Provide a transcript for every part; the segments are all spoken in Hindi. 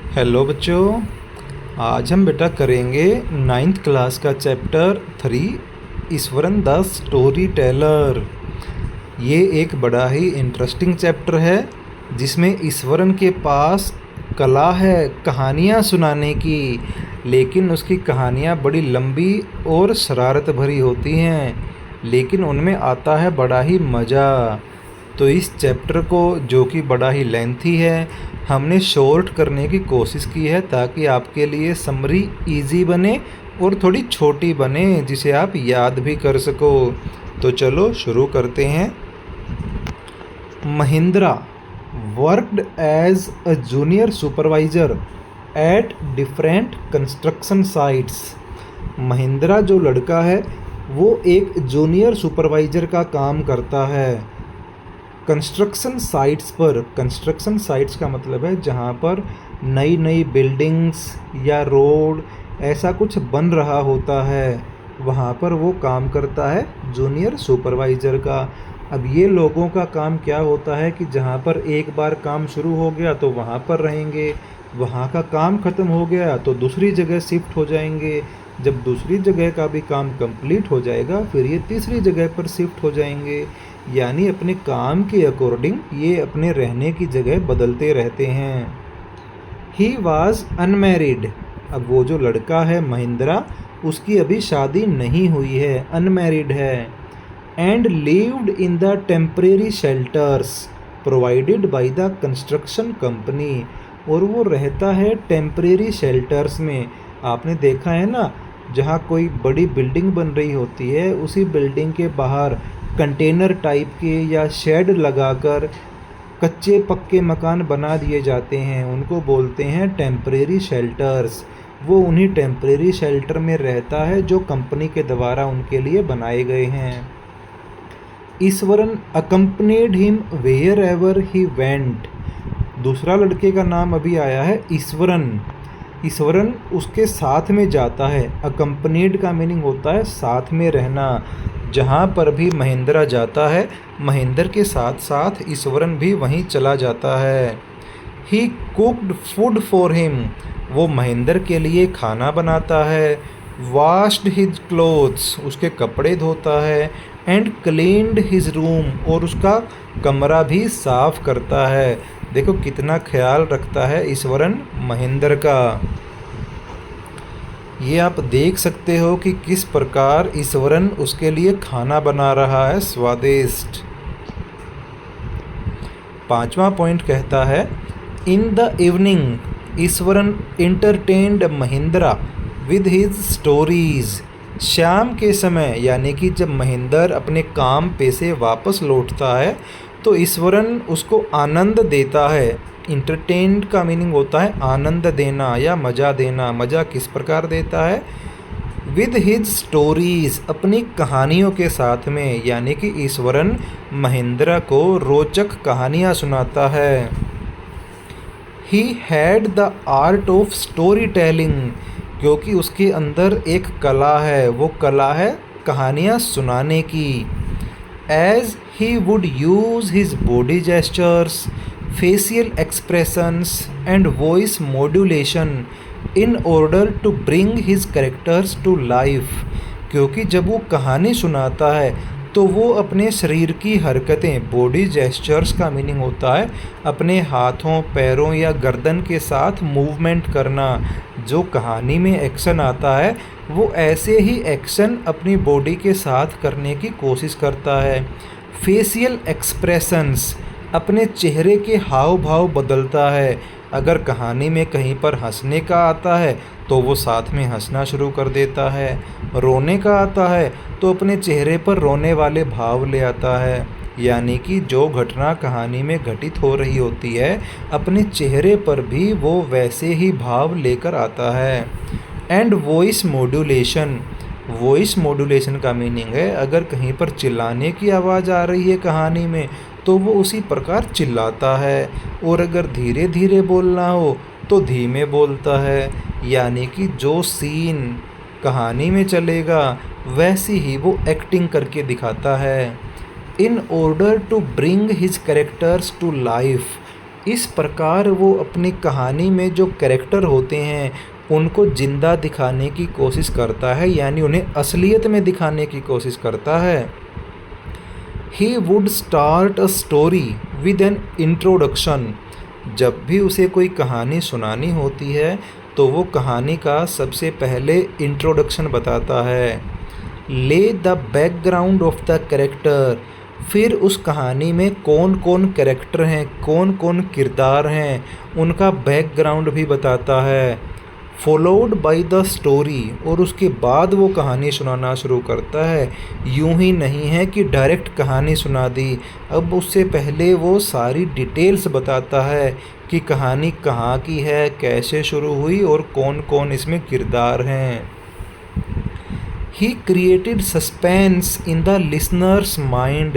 हेलो बच्चों। आज हम बेटा करेंगे 9th क्लास का chapter 3 Eswaran the story teller. ये एक बड़ा ही इंटरेस्टिंग चैप्टर है जिसमें ईश्वरन के पास कला है कहानियाँ सुनाने की, लेकिन उसकी कहानियाँ बड़ी लंबी और शरारत भरी होती हैं, लेकिन उनमें आता है बड़ा ही मज़ा। तो इस चैप्टर को, जो कि बड़ा ही लेंथी है, हमने शॉर्ट करने की कोशिश की है ताकि आपके लिए समरी इजी बने और थोड़ी छोटी बने जिसे आप याद भी कर सको। तो चलो शुरू करते हैं। Mahindra worked as a junior supervisor at different construction sites. Mahindra जो लड़का है वो एक जूनियर सुपरवाइज़र का काम करता है कंस्ट्रक्शन साइट्स पर। कंस्ट्रक्शन साइट्स का मतलब है जहाँ पर नई नई बिल्डिंग्स या रोड ऐसा कुछ बन रहा होता है, वहाँ पर वो काम करता है जूनियर सुपरवाइज़र का। अब ये लोगों का काम क्या होता है कि जहाँ पर एक बार काम शुरू हो गया तो वहाँ पर रहेंगे, वहाँ का काम ख़त्म हो गया तो दूसरी जगह शिफ्ट हो जाएंगे, जब दूसरी जगह का भी काम कंप्लीट हो जाएगा फिर ये तीसरी जगह पर शिफ्ट हो जाएंगे। यानी अपने काम के अकॉर्डिंग ये अपने रहने की जगह बदलते रहते हैं। He was unmarried. अब वो जो लड़का है महिंद्रा, उसकी अभी शादी नहीं हुई है, अनमैरिड है। And lived in the temporary shelters provided by the construction company. और वो रहता है टेम्परेरी शेल्टर्स में। आपने देखा है ना, जहाँ कोई बड़ी बिल्डिंग बन रही होती है उसी बिल्डिंग के बाहर कंटेनर टाइप के या शेड लगाकर कच्चे पक्के मकान बना दिए जाते हैं, उनको बोलते हैं टेम्परेरी शेल्टर्स। वो उन्हीं टेम्परेरी शेल्टर में रहता है जो कंपनी के द्वारा उनके लिए बनाए गए हैं। Eswaran accompanied him wherever he went. दूसरा लड़के का नाम अभी आया है ईश्वरन। ईश्वरन उसके साथ में जाता है। अकम्पनीड का मीनिंग होता है साथ में रहना। जहाँ पर भी महिंद्रा जाता है, महिंद्र के साथ साथ ईश्वरन भी वहीं चला जाता है। ही कुक्ड फूड फॉर हिम। वो महिंद्र के लिए खाना बनाता है। वॉश्ड हिज क्लोथ्स, उसके कपड़े धोता है। एंड क्लीन्ड हिज रूम, और उसका कमरा भी साफ करता है। देखो कितना ख्याल रखता है ईश्वरन महिंद्र का। ये आप देख सकते हो कि किस प्रकार ईश्वरन उसके लिए खाना बना रहा है स्वादिष्ट। 5वां पॉइंट कहता है, in the evening Eswaran entertained Mahindra with his stories. शाम के समय यानी कि जब महिंद्र अपने काम पे से वापस लौटता है तो ईश्वरन उसको आनंद देता है। इंटरटेन्ड का मीनिंग होता है आनंद देना या मज़ा देना। मज़ा किस प्रकार देता है? विद हिज स्टोरीज, अपनी कहानियों के साथ में, यानी कि ईश्वरन महिंद्रा को रोचक कहानियाँ सुनाता है। He had the art of story telling, क्योंकि उसके अंदर एक कला है, वो कला है कहानियाँ सुनाने की। As he would use his body gestures, facial expressions and voice modulation in order to bring his characters to life। क्योंकि जब वो कहानी सुनाता है तो वो अपने शरीर की हरकतें, बॉडी जेस्चर्स का मीनिंग होता है अपने हाथों पैरों या गर्दन के साथ मूवमेंट करना। जो कहानी में एक्शन आता है वो ऐसे ही एक्शन अपनी बॉडी के साथ करने की कोशिश करता है। फेशियल एक्सप्रेशंस, अपने चेहरे के हाव भाव बदलता है। अगर कहानी में कहीं पर हंसने का आता है तो वो साथ में हंसना शुरू कर देता है, रोने का आता है तो अपने चेहरे पर रोने वाले भाव ले आता है। यानी कि जो घटना कहानी में घटित हो रही होती है अपने चेहरे पर भी वो वैसे ही भाव लेकर आता है। And voice modulation, voice modulation का मीनिंग है अगर कहीं पर चिल्लाने की आवाज़ आ रही है कहानी में तो वो उसी प्रकार चिल्लाता है, और अगर धीरे धीरे बोलना हो तो धीमे बोलता है। यानी कि जो सीन कहानी में चलेगा वैसी ही वो एक्टिंग करके दिखाता है। In order to bring his characters to life, इस प्रकार वो अपनी कहानी में जो कैरेक्टर होते हैं उनको ज़िंदा दिखाने की कोशिश करता है, यानी उन्हें असलियत में दिखाने की कोशिश करता है। He would start a story with an introduction. जब भी उसे कोई कहानी सुनानी होती है तो वो कहानी का सबसे पहले इंट्रोडक्शन बताता है। ले the background of the character. फिर उस कहानी में कौन कौन कैरेक्टर हैं, कौन कौन किरदार हैं, उनका बैकग्राउंड भी बताता है। Followed by the story. और उसके बाद वो कहानी सुनाना शुरू करता है। यूं ही नहीं है कि डायरेक्ट कहानी सुना दी, अब उससे पहले वो सारी डिटेल्स बताता है कि कहानी कहाँ की है, कैसे शुरू हुई और कौन कौन इसमें किरदार हैं। He created suspense in the listeners mind.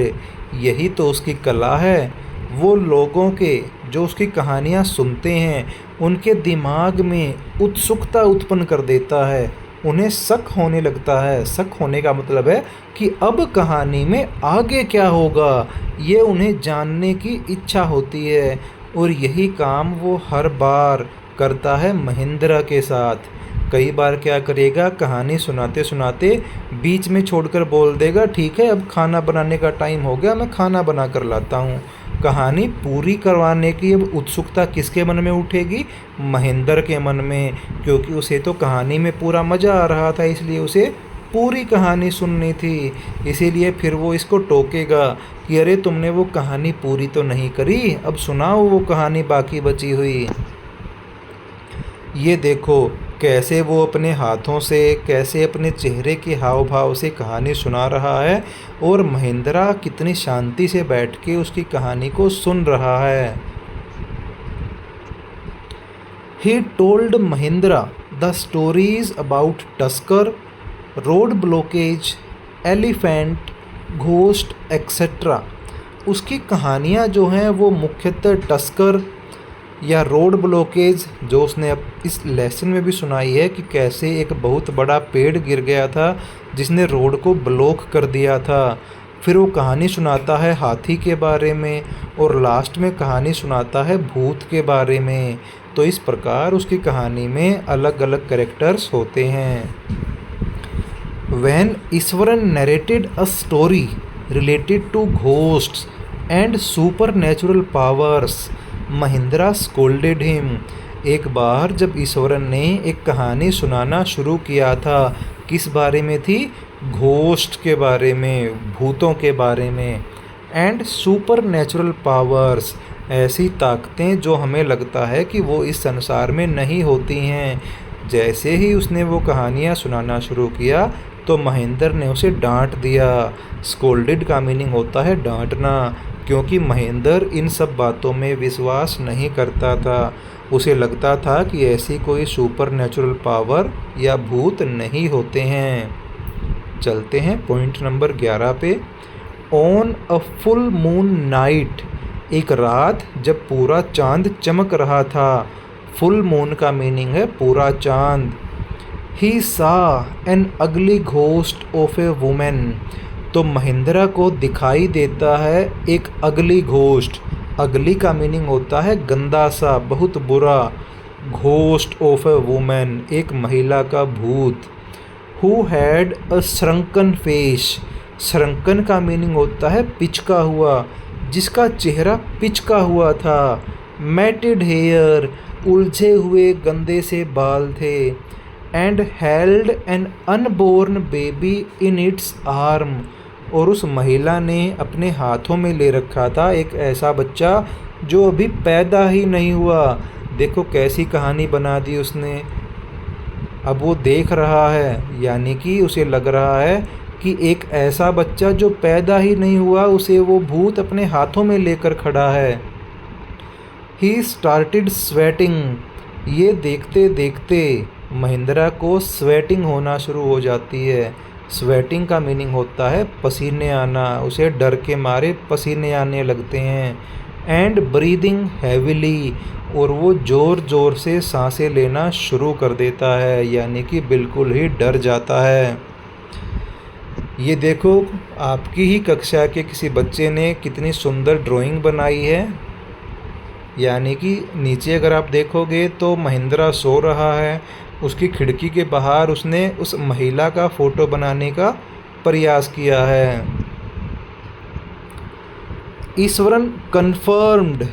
यही तो उसकी कला है। वो लोगों के जो उसकी कहानियाँ सुनते हैं उनके दिमाग में उत्सुकता उत्पन्न कर देता है, उन्हें शक होने लगता है। शक होने का मतलब है कि अब कहानी में आगे क्या होगा, ये उन्हें जानने की इच्छा होती है। और यही काम वो हर बार करता है महेंद्र के साथ। कई बार क्या करेगा, कहानी सुनाते सुनाते बीच में छोड़कर बोल देगा, ठीक है अब खाना बनाने का टाइम हो गया, मैं खाना बना कर लाता हूँ। कहानी पूरी करवाने की अब उत्सुकता किसके मन में उठेगी? महेंद्र के मन में, क्योंकि उसे तो कहानी में पूरा मज़ा आ रहा था, इसलिए उसे पूरी कहानी सुननी थी। इसीलिए फिर वो इसको टोकेगा कि अरे तुमने वो कहानी पूरी तो नहीं करी, अब सुनाओ वो कहानी बाकी बची हुई। ये देखो कैसे वो अपने हाथों से, कैसे अपने चेहरे के हाव भाव से कहानी सुना रहा है और महेंद्र कितनी शांति से बैठ के उसकी कहानी को सुन रहा है। He told Mahendra the stories about tusker, road blockage, elephant, ghost etcetera. उसकी कहानियाँ जो हैं वो मुख्यतः टस्कर या रोड ब्लॉकेज, जो उसने अब इस लेसन में भी सुनाई है कि कैसे एक बहुत बड़ा पेड़ गिर गया था जिसने रोड को ब्लॉक कर दिया था। फिर वो कहानी सुनाता है हाथी के बारे में और लास्ट में कहानी सुनाता है भूत के बारे में। तो इस प्रकार उसकी कहानी में अलग अलग कैरेक्टर्स होते हैं। When Eswaran narrated a story related to ghosts and supernatural powers, Mahendra scolded him। एक बार जब ईश्वरन ने एक कहानी सुनाना शुरू किया था, किस बारे में थी? घोस्ट के बारे में, भूतों के बारे में। एंड सुपर नेचुरल पावर्स, ऐसी ताकतें जो हमें लगता है कि वो इस संसार में नहीं होती हैं। जैसे ही उसने वो कहानियाँ सुनाना शुरू किया तो महेंद्र ने उसे डांट दिया। स्कोल्डेड का मीनिंग होता है डांटना, क्योंकि महेंद्र इन सब बातों में विश्वास नहीं करता था। उसे लगता था कि ऐसी कोई सुपर नेचुरल पावर या भूत नहीं होते हैं। चलते हैं पॉइंट नंबर 11 पे। On a full moon night, एक रात जब पूरा चांद चमक रहा था। फुल मून का मीनिंग है पूरा चांद। ही सा एन अगली घोस्ट ऑफ ए वुमेन, तो महेंद्र को दिखाई देता है एक अगली घोस्ट। अगली का मीनिंग होता है गंदा सा, बहुत बुरा। घोस्ट ऑफ ए वुमेन, एक महिला का भूत। हु हैड अ श्रंकन फेस, श्रंकन का मीनिंग होता है पिचका हुआ, जिसका चेहरा पिचका हुआ था। मैटेड हेयर, उलझे हुए गंदे से बाल थे। And held an unborn baby in its arm, और उस महिला ने अपने हाथों में ले रखा था एक ऐसा बच्चा जो अभी पैदा ही नहीं हुआ। देखो कैसी कहानी बना दी उसने। अब वो देख रहा है, यानी कि उसे लग रहा है कि एक ऐसा बच्चा जो पैदा ही नहीं हुआ उसे वो भूत अपने हाथों में लेकर खड़ा है। ही स्टार्टेड स्वेटिंग, ये देखते देखते महेंद्र को स्वेटिंग होना शुरू हो जाती है। स्वेटिंग का मीनिंग होता है पसीने आना, उसे डर के मारे पसीने आने लगते हैं। एंड ब्रीदिंग हैविली, और वो ज़ोर ज़ोर से सांसें लेना शुरू कर देता है, यानी कि बिल्कुल ही डर जाता है। ये देखो आपकी ही कक्षा के किसी बच्चे ने कितनी सुंदर ड्राइंग बनाई है। यानी कि नीचे अगर आप देखोगे तो महिंद्रा सो रहा है, उसकी खिड़की के बाहर उसने उस महिला का फ़ोटो बनाने का प्रयास किया है। ईश्वरन कन्फर्म्ड,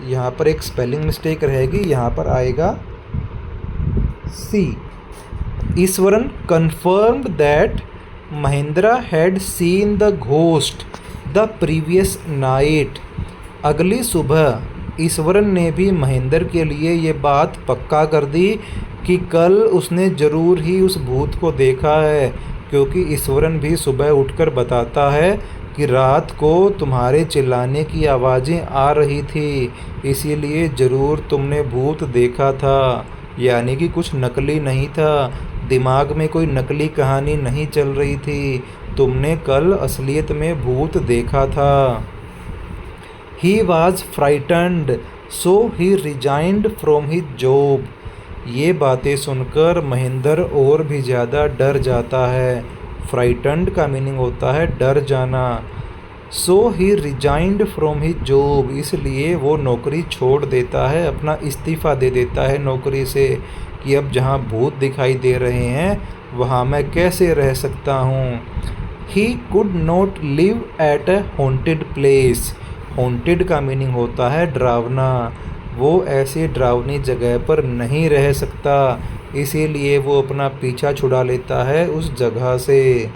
यहाँ पर एक स्पेलिंग मिस्टेक रहेगी, यहाँ पर आएगा C. Eswaran confirmed that Mahindra had seen the ghost the previous night. अगली सुबह ईश्वरन ने भी महेंद्र के लिए ये बात पक्का कर दी कि कल उसने ज़रूर ही उस भूत को देखा है, क्योंकि ईश्वरन भी सुबह उठकर बताता है कि रात को तुम्हारे चिल्लाने की आवाज़ें आ रही थी, इसीलिए ज़रूर तुमने भूत देखा था। यानी कि कुछ नकली नहीं था, दिमाग में कोई नकली कहानी नहीं चल रही थी, तुमने कल असलियत में भूत देखा था। He was frightened, so he resigned from his job। ये बातें सुनकर महेंद्र और भी ज़्यादा डर जाता है। फ्राइटन्ड का मीनिंग होता है डर जाना। सो ही रिजाइंड फ्रॉम हिज जॉब, इसलिए वो नौकरी छोड़ देता है, अपना इस्तीफ़ा दे देता है नौकरी से कि अब जहाँ भूत दिखाई दे रहे हैं वहाँ मैं कैसे रह सकता हूँ। He could not live at a haunted place. Haunted का मीनिंग होता है डरावना, वो ऐसे डरावनी जगह पर नहीं रह सकता, इसीलिए वो अपना पीछा छुड़ा लेता है उस जगह से।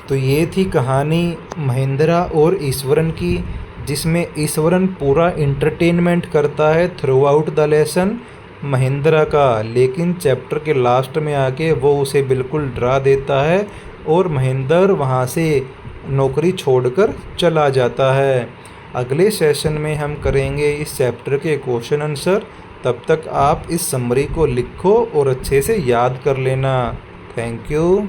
तो ये थी कहानी महिंद्रा और ईश्वरन की, जिसमें ईश्वरन पूरा इंटरटेनमेंट करता है through out the lesson Mahindra का, लेकिन चैप्टर के लास्ट में आके वो उसे बिल्कुल डरा देता है और महिंद्र वहाँ से नौकरी छोड़कर चला जाता है। अगले सेशन में हम करेंगे इस चैप्टर के क्वेश्चन आंसर, तब तक आप इस समरी को लिखो और अच्छे से याद कर लेना। Thank you.